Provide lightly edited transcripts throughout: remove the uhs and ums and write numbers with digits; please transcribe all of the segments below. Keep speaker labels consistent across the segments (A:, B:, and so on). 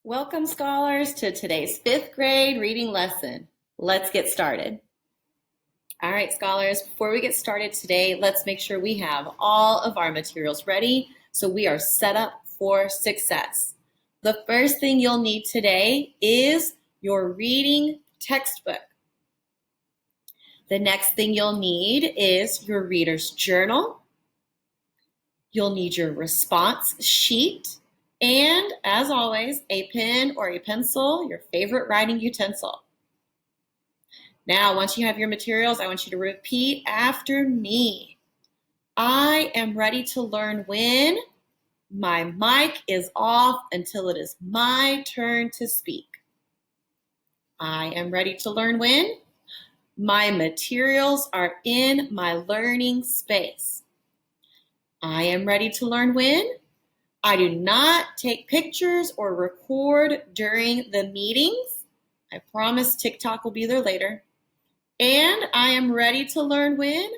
A: Welcome, scholars, to today's fifth grade reading lesson. Let's get started. All right, scholars, before we get started today, let's make sure we have all of our materials ready so we are set up for success. The first thing you'll need today is your reading textbook. The next thing you'll need is your reader's journal. You'll need your response sheet. And as always, a pen or a pencil, your favorite writing utensil. Now, once you have your materials, I want you to repeat after me. I am ready to learn when my mic is off until it is my turn to speak. I am ready to learn when my materials are in my learning space. I am ready to learn when I do not take pictures or record during the meetings. I promise TikTok will be there later. And I am ready to learn when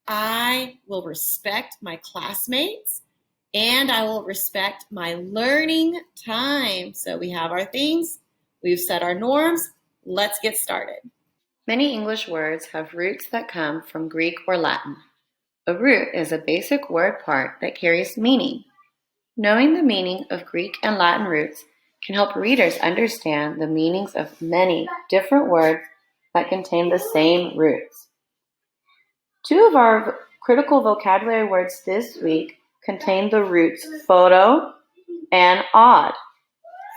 A: I will respect my classmates and I will respect my learning time. So we have our things, we've set our norms. Let's get started. Many English words have roots that come from Greek or Latin. A root is a basic word part that carries meaning. Knowing the meaning of Greek and Latin roots can help readers understand the meanings of many different words that contain the same roots. Two of our critical vocabulary words this week contain the roots photo and odd,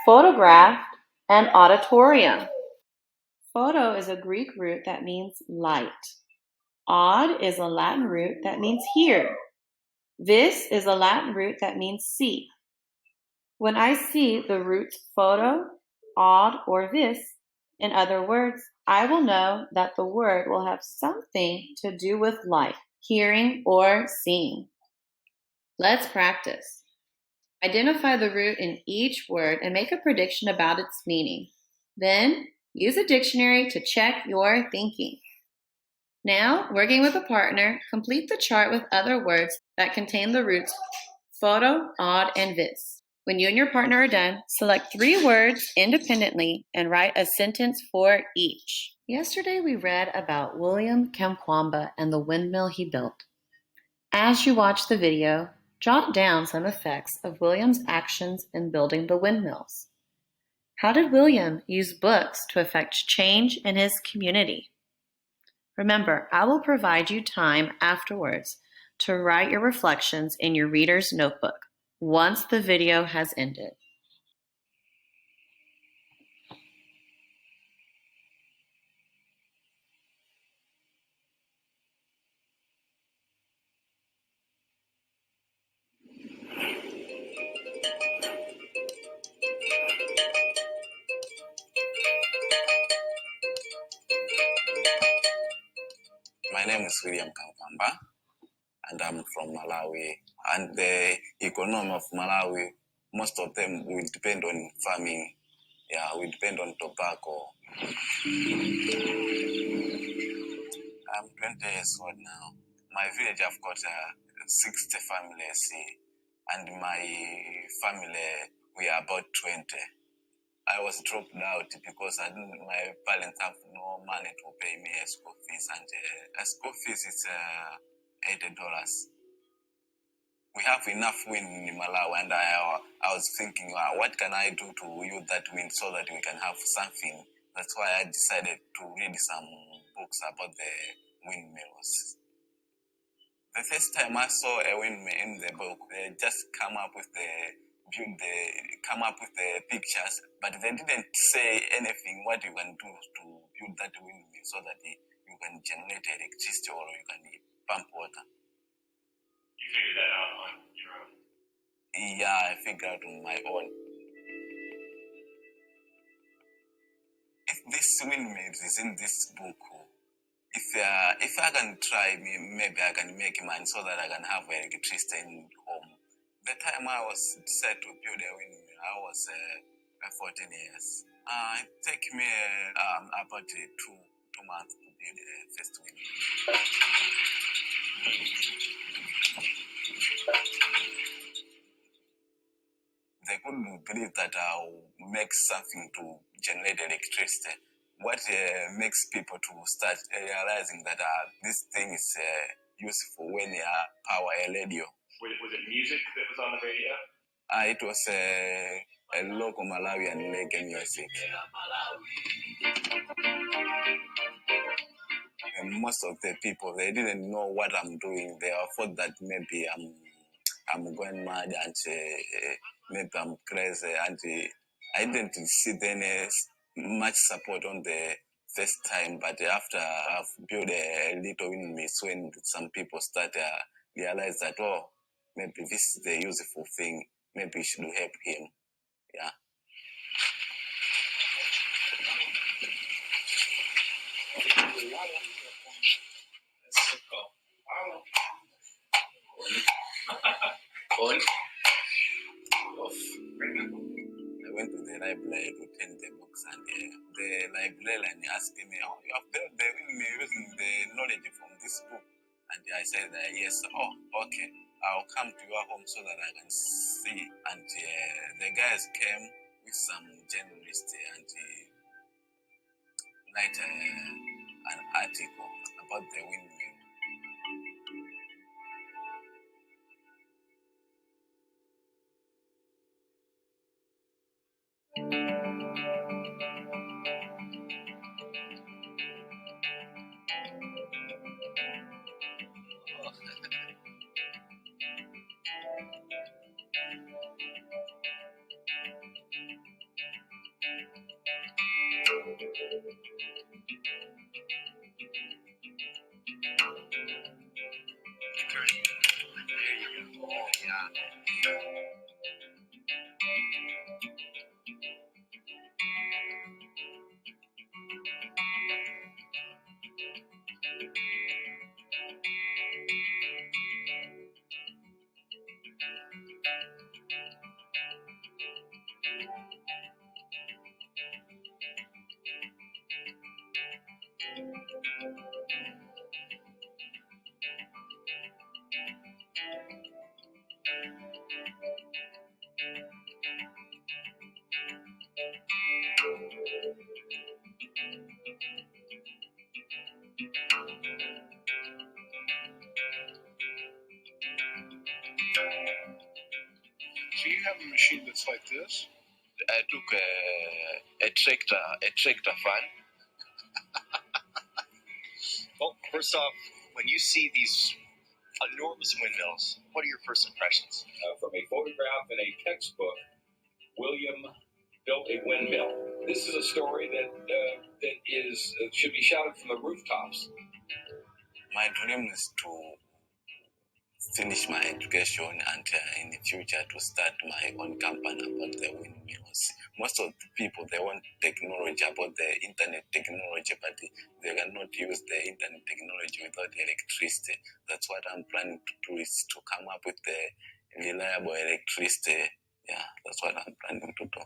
A: photograph and auditorium. Photo is a Greek root that means light. Odd is a Latin root that means hear. This is a Latin root that means see. When I see the roots photo, odd, or this, in other words, I will know that the word will have something to do with light, hearing, or seeing. Let's practice. Identify the root in each word and make a prediction about its meaning. Then, use a dictionary to check your thinking. Now, working with a partner, complete the chart with other words that contain the roots photo, odd, and this. When you and your partner are done, select 3 words independently and write a sentence for each. Yesterday we read about William Kamkwamba and the windmill he built. As you watch the video, jot down some effects of William's actions in building the windmills. How did William use books to affect change in his community? Remember, I will provide you time afterwards to write your reflections in your reader's notebook once the video has ended.
B: My name is William Kamkwamba, and I'm from Malawi. And the economy of Malawi, most of them will depend on farming. Yeah, we depend on tobacco. I'm 20 years old now. My village, I've got 60 families, and my family, we are about 20. I was dropped out because my parents have no money to pay me a school fees, and a school fees is $80. We have enough wind in Malawi, and I was thinking, what can I do to use that wind so that we can have something? That's why I decided to read some books about the windmills. The first time I saw a windmill in the book, they just come up with the pictures, but they didn't say anything what you can do to build that windmill so that you can generate electricity or you can pump water.
C: You figured that out on your own?
B: Yeah, I figured out on my own. If this windmill is in this book, if I can try, maybe I can make money so that I can have electricity in home. The time I was set to build a windmill, I was 14 years. It took me about two months to build the first windmill. They couldn't believe that I'll makes something to generate electricity. What makes people to start realizing that this thing is useful when you power a radio?
C: Was it music that was on the radio?
B: It was a local Malawian reggae music. And most of the people, they didn't know what I'm doing. They thought that maybe I'm going mad and maybe I'm crazy. And I didn't see any much support on the first time. But after I've built a little in me, so when some people start realize that, oh, maybe this is a useful thing. Maybe we should help him. Yeah. I went to the library to turn the books, and the librarian asked me, "Oh, you have built the windmill using the knowledge from this book?" And I said, "Yes." "Oh, okay. I'll come to your home so that I can see." And the guys came with some journalists and write an article about the windmill.
D: So you have a machine that's like this?
B: I took a tractor fan.
E: Well, first off, when you see these enormous windmills, what are your first impressions?
F: From a photograph in a textbook, William built a windmill. This is a story that should be shouted from the rooftops.
B: My dream is to finish my education and in the future to start my own company about the windmills. Most of the people, they want technology, about the internet technology, but they cannot use the internet technology without electricity. That's what I'm planning to do, is to come up with the reliable electricity. Yeah, that's what I'm planning to do.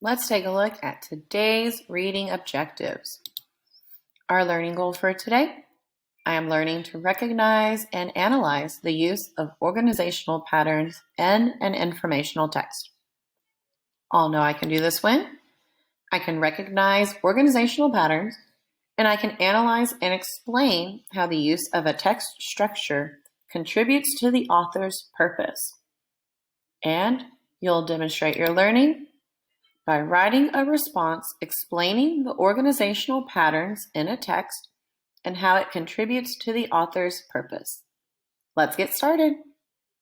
A: Let's take a look at today's reading objectives. Our learning goal for today: I am learning to recognize and analyze the use of organizational patterns in an informational text. I'll know I can do this when I can recognize organizational patterns, and I can analyze and explain how the use of a text structure contributes to the author's purpose. And you'll demonstrate your learning by writing a response explaining the organizational patterns in a text and how it contributes to the author's purpose. Let's get started.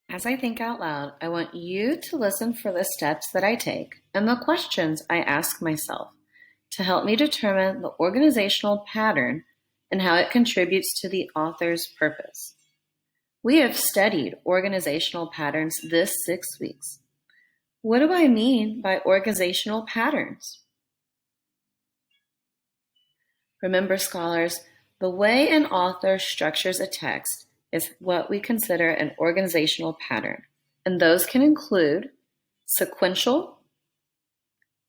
A: As I think out loud, I want you to listen for the steps that I take and the questions I ask myself to help me determine the organizational pattern and how it contributes to the author's purpose. We have studied organizational patterns this 6 weeks. What do I mean by organizational patterns? Remember, scholars, the way an author structures a text is what we consider an organizational pattern, and those can include sequential,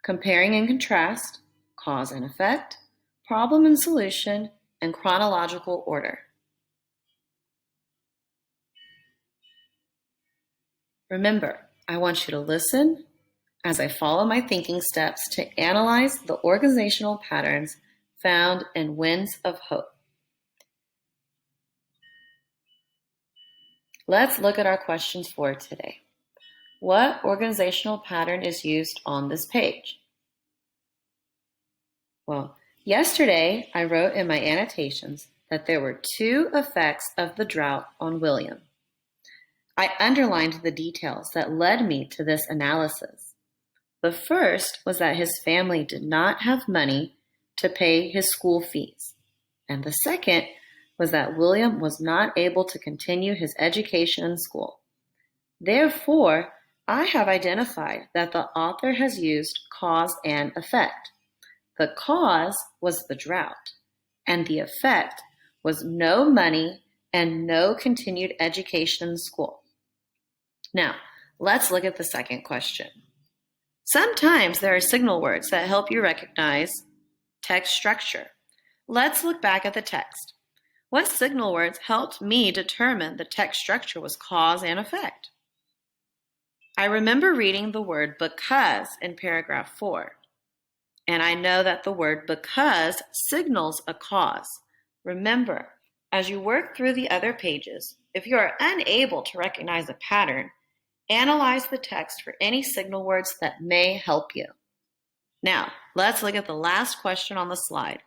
A: comparing and contrast, cause and effect, problem and solution, and chronological order. Remember, I want you to listen as I follow my thinking steps to analyze the organizational patterns found in Winds of Hope. Let's look at our questions for today. What organizational pattern is used on this page? Well, yesterday I wrote in my annotations that there were 2 effects of the drought on William. I underlined the details that led me to this analysis. The first was that his family did not have money to pay his school fees, and the second was that William was not able to continue his education in school. Therefore, I have identified that the author has used cause and effect. The cause was the drought, and the effect was no money and no continued education in school. Now, let's look at the second question. Sometimes there are signal words that help you recognize text structure. Let's look back at the text. What signal words helped me determine the text structure was cause and effect? I remember reading the word because in paragraph 4, and I know that the word because signals a cause. Remember, as you work through the other pages, if you are unable to recognize a pattern, analyze the text for any signal words that may help you. Now, let's look at the last question on the slide.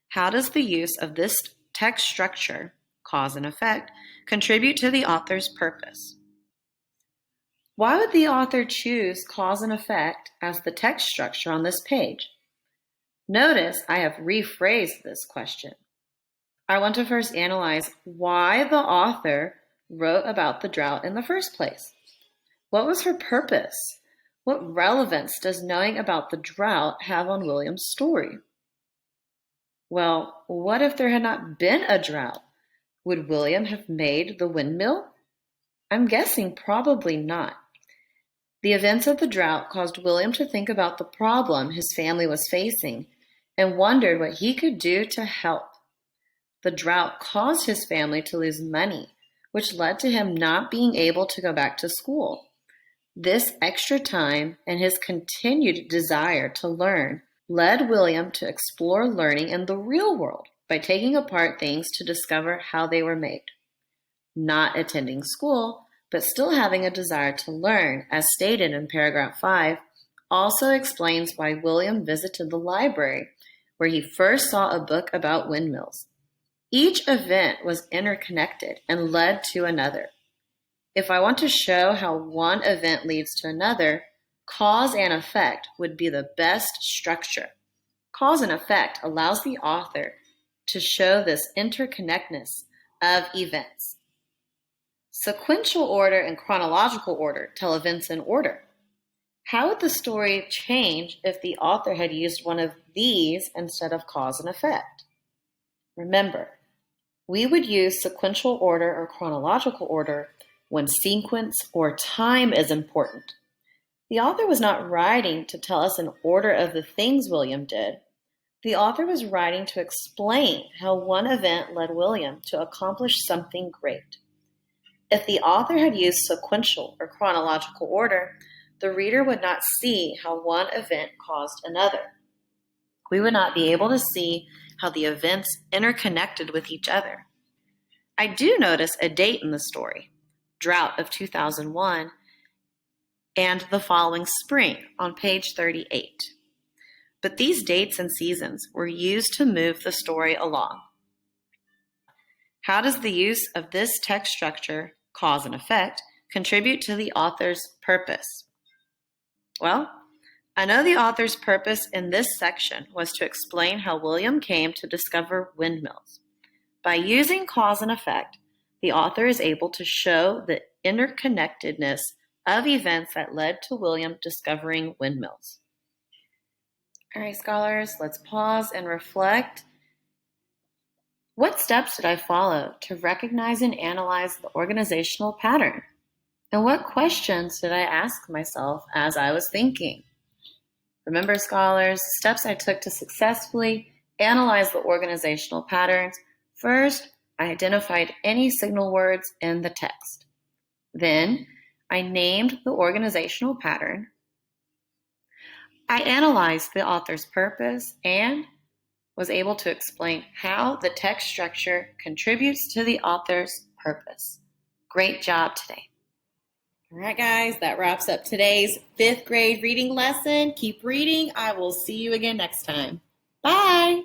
A: How does the use of this text structure, cause and effect, contribute to the author's purpose? Why would the author choose cause and effect as the text structure on this page? Notice I have rephrased this question. I want to first analyze why the author wrote about the drought in the first place. What was her purpose? What relevance does knowing about the drought have on William's story? Well, what if there had not been a drought? Would William have made the windmill? I'm guessing probably not. The events of the drought caused William to think about the problem his family was facing and wondered what he could do to help. The drought caused his family to lose money, which led to him not being able to go back to school. This extra time and his continued desire to learn led William to explore learning in the real world by taking apart things to discover how they were made. Not attending school, but still having a desire to learn, as stated in paragraph 5, also explains why William visited the library, where he first saw a book about windmills. Each event was interconnected and led to another. If I want to show how one event leads to another, cause and effect would be the best structure. Cause and effect allows the author to show this interconnectedness of events. Sequential order and chronological order tell events in order. How would the story change if the author had used one of these instead of cause and effect? Remember, we would use sequential order or chronological order when sequence or time is important. The author was not writing to tell us an order of the things William did. The author was writing to explain how one event led William to accomplish something great. If the author had used sequential or chronological order, the reader would not see how one event caused another. We would not be able to see how the events interconnected with each other. I do notice a date in the story, drought of 2001, and the following spring on page 38. But these dates and seasons were used to move the story along. How does the use of this text structure, cause and effect, contribute to the author's purpose? Well, I know the author's purpose in this section was to explain how William came to discover windmills. By using cause and effect, the author is able to show the interconnectedness of events that led to William discovering windmills. All right, scholars, let's pause and reflect. What steps did I follow to recognize and analyze the organizational pattern? And what questions did I ask myself as I was thinking? Remember, scholars, the steps I took to successfully analyze the organizational patterns. First, I identified any signal words in the text. Then, I named the organizational pattern. I analyzed the author's purpose and was able to explain how the text structure contributes to the author's purpose. Great job today. All right, guys, that wraps up today's 5th grade reading lesson. Keep reading. I will see you again next time. Bye.